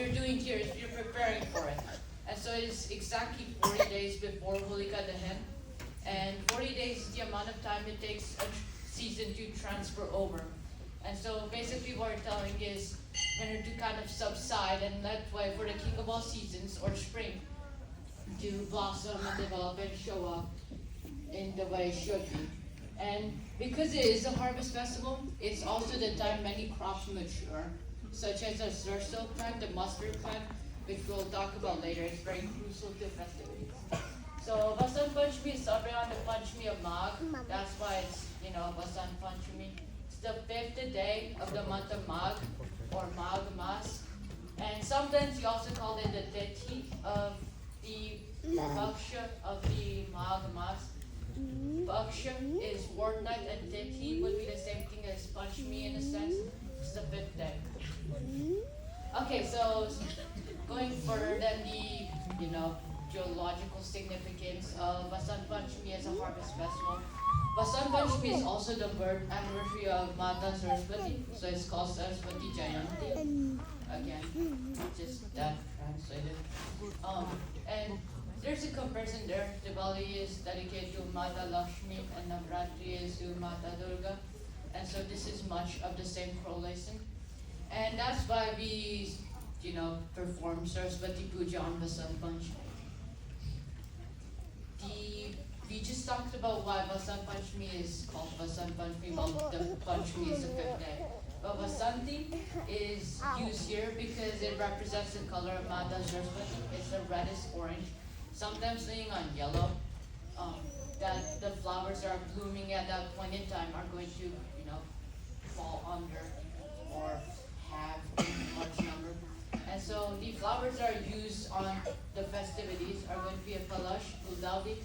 you're doing here is you're preparing for it. And so it's exactly 40 days before Holika Dahan. And 40 days is the amount of time it takes a season to transfer over. And so basically what we're telling is winter to kind of subside and let way for the king of all seasons, or spring, to blossom and develop and show up in the way it should be. And because it is a harvest festival, it's also the time many crops mature, such as the sarso plant, the mustard plant, which we'll talk about later. It's very crucial to festivities. So Vasant Panchami is celebrated on the Panchami of Magh. That's why it's, Vasant Panchami. It's the 5th day of the month of Magh, or Magh Mas. And sometimes you also call it the Tithi of the Paksha of the Magh Mas. Paksha is fortnight, and Tithi would be the same thing as Panchami in a sense. It's the 5th day. Okay, so going further than the, geological significance of Vasant Panchami as a harvest festival. Vasant Panchami is also the birth anniversary of Mata Saraswati, so it's called Saraswati Jayanti. Again, just that translated. And there's a comparison there. Diwali is dedicated to Mata Lakshmi and Navratri is to Mata Durga. And so this is much of the same correlation. And that's why we, perform Saraswati Puja on Vasant Panchami. We just talked about why Vasant Panchami is called Vasant Panchami, while the Panchami is the 5th day. But Vasanti is used here because it represents the color of Mata Saraswati. It's the reddish orange, sometimes leaning on yellow. That the flowers that are blooming at that point in time are going to, fall under or have a large number. And so the flowers that are used on the festivities are going to be a Palash, Guldaudi,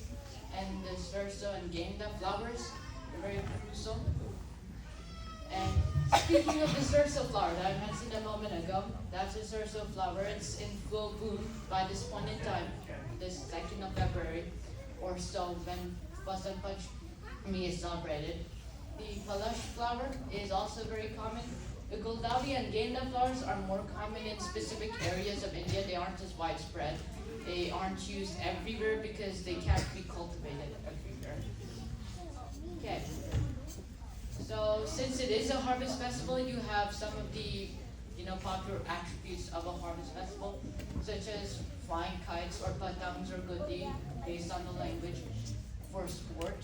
and the Sarso and Genda flowers. They're very crucial. And speaking of the Sarso flower that I mentioned a moment ago, that's a Sarso flower. It's in full bloom by this point in time, this 2nd of February, or so when Vasant Panchami is celebrated. The Palash flower is also very common. The Guldaudi and Genda flowers are more common in specific areas of India. They aren't as widespread. They aren't used everywhere because they can't be cultivated everywhere. Okay. So since it is a harvest festival, you have some of the popular attributes of a harvest festival, such as flying kites or patangs or gudi, based on the language, for sport.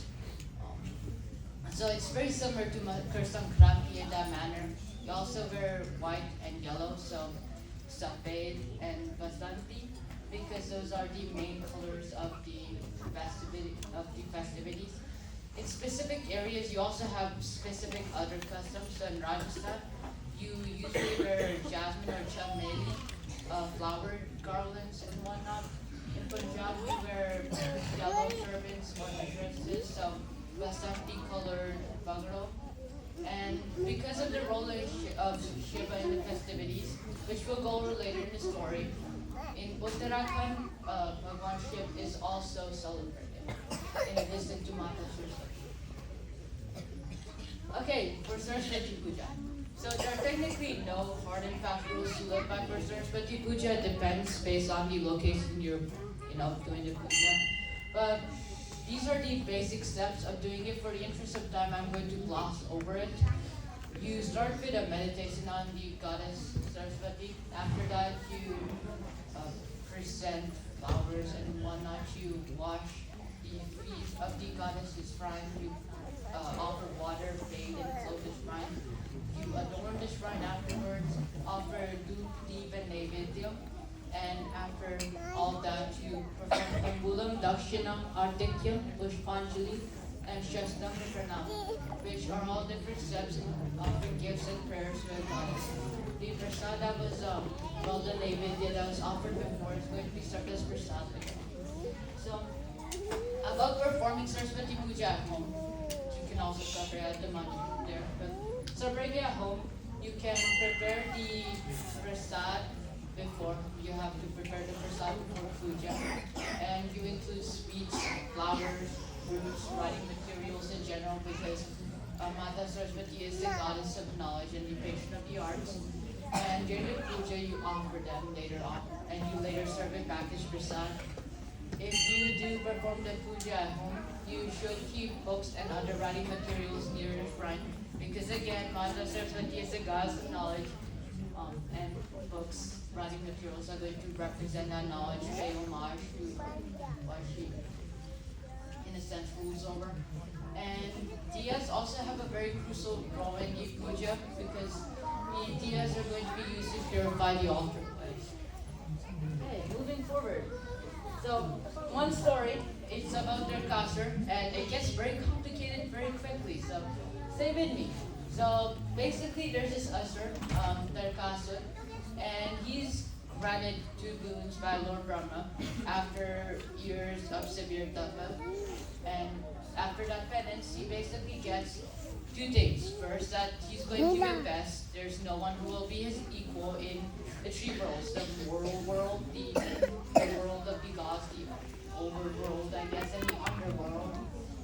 So it's very similar to Makar Sankranti in that manner. You also wear white and yellow, so Safed and Vasanti, because those are the main colors of the festivities. In specific areas, you also have specific other customs. So in Rajasthan, you usually wear jasmine or chameli, flowered garlands and whatnot. In Punjab, we wear yellow turbans or dresses, so Vasanti colored bagro. And because of the role of Shiva in the festivities, which we'll go over later in the story, in Uttarakhand, Bhagwan Shiv is also celebrated, in addition to Mata Saraswati. Okay, for Saraswati Puja. So there are technically no hard and fast rules to live by for Saraswati Puja. It depends based on the location you're, doing the puja. But these are the basic steps of doing it. For the interest of time, I'm going to gloss over it. You start with a meditation on the goddess Saraswati. After that, you present flowers and whatnot. You wash the feet of the goddess's shrine. You offer water, bathe, and clothe the shrine. You adorn the shrine afterwards, offer doop, deep, and naivedya. And after all that, you perform Tambulam, Dakshinam, Artikyam, Pushpanjali, and Shastam Pranam, which are all different steps in offering gifts and prayers to a goddess. The prasad that was, the naivedya that was offered before is going to be served as prasad again. So, about performing Saraswati Puja at home, you can also cover at the mandir there. But celebrating at home, you can prepare the prasad before. You have to prepare the prasad before puja, and you include sweets, flowers, fruits, writing materials in general, because Mata Saraswati is the goddess of knowledge and the patron of the arts. And during the puja, you offer them later on, and you later serve it back as prasad. If you do perform the puja at home, you should keep books and other writing materials near the shrine, because again, Mata Saraswati is a goddess of knowledge, and books, writing materials are going to represent that knowledge, pay homage to what she, in a sense, rules over. And diyas also have a very crucial role in the puja, because the diyas are going to be used to purify the altar place. Okay, moving forward. So, one story, it's about their kasur, and it gets very complicated very quickly, so stay with me. So, basically, there's this asur, their kasur, and he's granted 2 boons by Lord Brahma after years of severe tapa. And after that penance, he basically gets 2 things. First, that he's going to be best. There's no one who will be his equal in the 3 worlds, the moral world, the world of the gods, the overworld, I guess, and the underworld.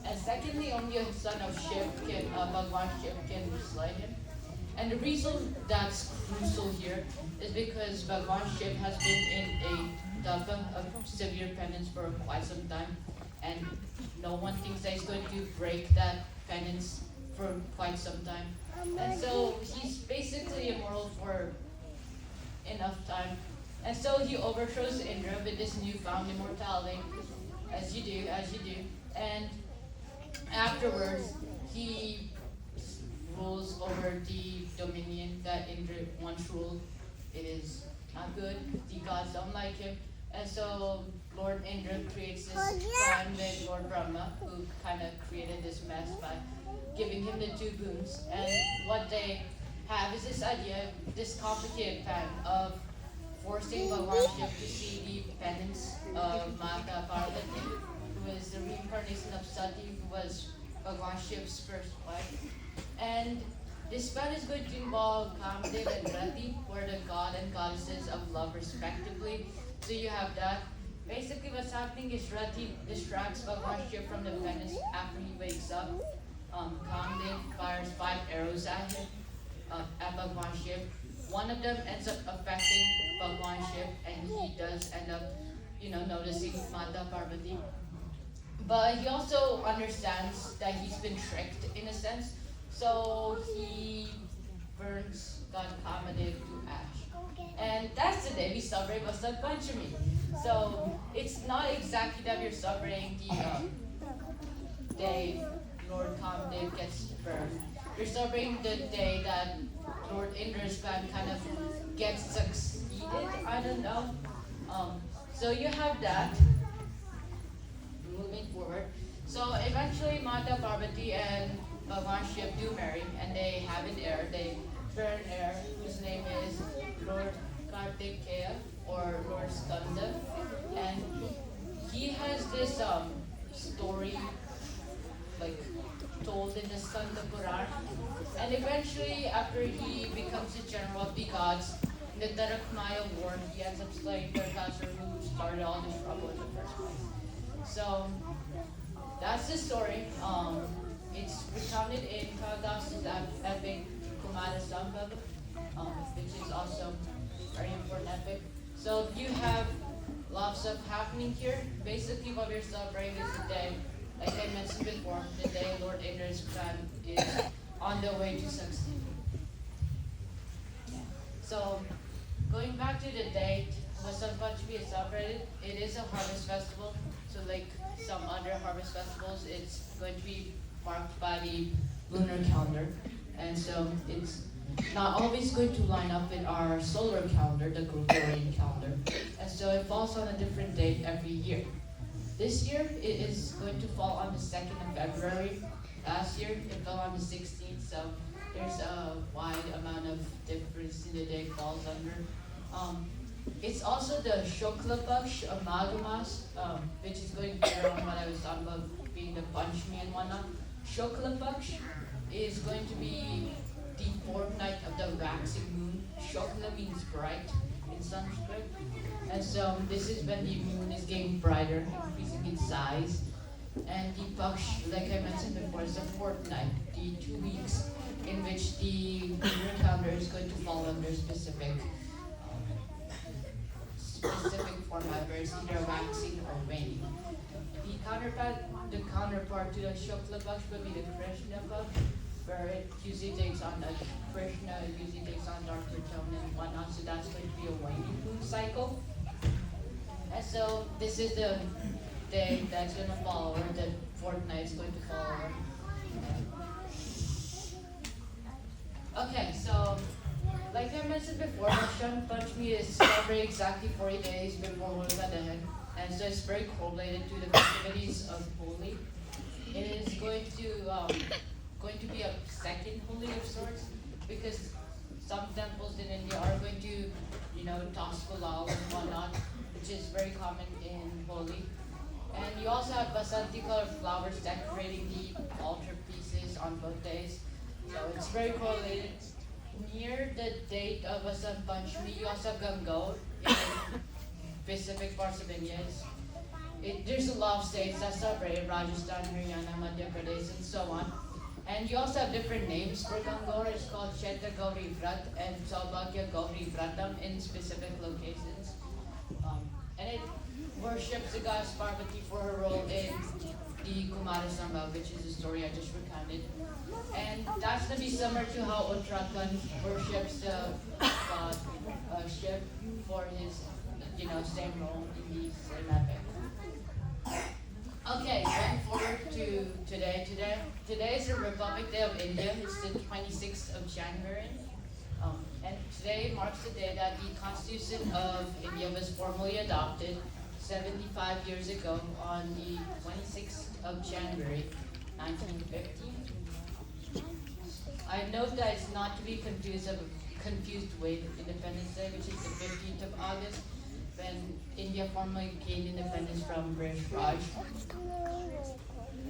And secondly, only a son of Shiv can, Bhagwan Shiv can slay him. And the reason that's crucial here is because Bhagwan Shiv has been in a tapa of severe penance for quite some time, and no one thinks that he's going to break that penance for quite some time. And so he's basically immortal for enough time. And so he overthrows Indra with this newfound immortality, as you do. And afterwards, he rules over the dominion that Indra once ruled. It is not good. The gods don't like him. And so Lord Indra creates this plan with Lord Brahma, who kind of created this mess by giving him the 2 boons. And what they have is this idea, this complicated plan of forcing Bhagwan Shiv to see the penance of Mata Parvati, who is the reincarnation of Sati, who was Bhagwan Shiv's first wife. And this plan is going to involve Kamdev and Rati, who are the god and goddesses of love respectively. So you have that. Basically what's happening is Rati distracts Bhagwan Shiv from the penance after he wakes up. Kamdev fires 5 arrows at him, at Bhagwan Shiv. One of them ends up affecting Bhagwan Shiv, and he does end up, noticing Mata Parvati. But he also understands that he's been tricked in a sense, so he burns God Kamadev to ash. And that's the day we celebrate Vasant Panchami. So it's not exactly that we're celebrating the day Lord Kamadev gets burned. We're celebrating the day that Lord Indra's plan kind of gets succeeded. I don't know. So you have that. Moving forward. So eventually Mata Parvati and Bhagwan Shiv do marry, and they have an heir. They bear an heir whose name is Lord Kartikeya or Lord Skanda. And he has this story like told in the Skanda Puran. And eventually, after he becomes the general of the gods, in the Tarakmaya war, he ends up slaying Tarkasur, who started all this trouble in the first place. So that's the story. It's recounted in Kalidas's epic Kumara Sambhava, which is also a very important epic. So you have lots of happening here. Basically, what we're celebrating is the day, like I mentioned before, the day Lord Indra's plan is on the way to succeed. So, going back to the date, Vasant Panchami is celebrated. It is a harvest festival. So like some other harvest festivals, it's going to be marked by the lunar calendar. And so it's not always going to line up with our solar calendar, the Gregorian calendar. And so it falls on a different date every year. This year, it is going to fall on the 2nd of February. Last year, it fell on the 16th, so there's a wide amount of difference in the day it falls under. It's also the Shukla Paksh of Maghamas, which is going to be around what I was talking about being the Panchami and whatnot. Shukla Paksh is going to be the 4th night of the waxing moon. Shukla means bright in Sanskrit. And so this is when the moon is getting brighter, increasing its size. And the Paksh, like I mentioned before, is a fortnight, the 2 weeks in which the lunar calendar is going to fall under specific format, where it's either waxing or waning. The counterpart to the Shukla Paksh would be the Krishna Paksh, where it usually takes on Krishna usually takes on darker tone and whatnot, so that's going to be a waning moon cycle. And so this is the day that's going to fall, or the fortnight is going to fall over. Okay, so like I mentioned before, Vasant Panchami is celebrated exactly 40 days before Holika Dahan, and so it's very correlated to the festivities of Holi. It is going to be a second Holi of sorts, because some temples in India are going to, toss gulal and whatnot, which is very common in Holi. And you also have Vasanti colored flowers decorating the altar pieces on both days. So it's very correlated. Near the date of Vasant Panchami, you also have Gangaur in specific parts of India. There's a lot of states that celebrate: Rajasthan, Haryana, Madhya Pradesh, and so on. And you also have different names for Gangaur. It's called Chaitra Gauri Vrat and Saubhagya Gauri Vratam in specific locations. And it worships the goddess Parvati for her role in the Kumara Sambhav, which is the story I just recounted. And that's going to be similar to how Uttarakhand worships the god Shiv for his, same role in the same epic. Okay, going forward to today. Today is the Republic Day of India. It's the 26th of January. And today marks the day that the Constitution of India was formally adopted 75 years ago on the 26th of January, 1950. I note that it's not to be confused with Independence Day, which is the 15th of August, when India formally gained independence from British Raj.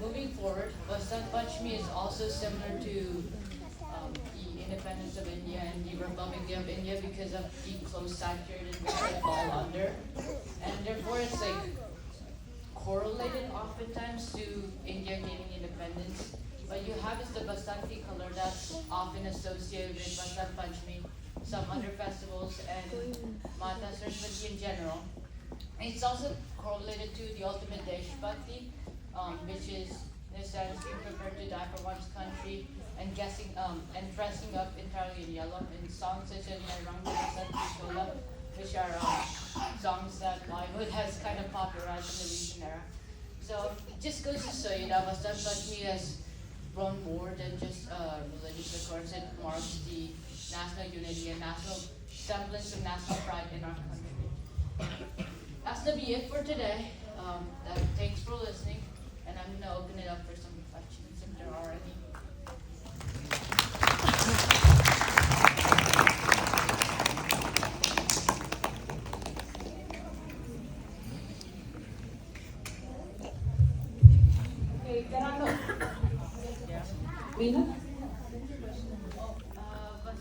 Moving forward, Vasant Panchami is also similar to the independence of India and the Republic Day of India because of the close time period in which they fall under. And therefore it's correlated oftentimes to India gaining independence. What you have is the Vasanti color that's often associated with Vasant Panchami, some other festivals, and Mata Saraswati in general. And it's also correlated to the ultimate Deshbhakti, which is this that is being prepared to die for one's country and dressing up entirely in yellow in songs such as Rang Vasant Chola, which are songs that Bollywood has kind of popularized in the recent era. So it just goes to show you that Vasant Panchami has grown more than just religious occurrence. It marks the national unity and national semblance of national pride in our country. That's going to be it for today. Thanks for listening, and I'm going to open it up for some questions if there are any. Okay, Meena?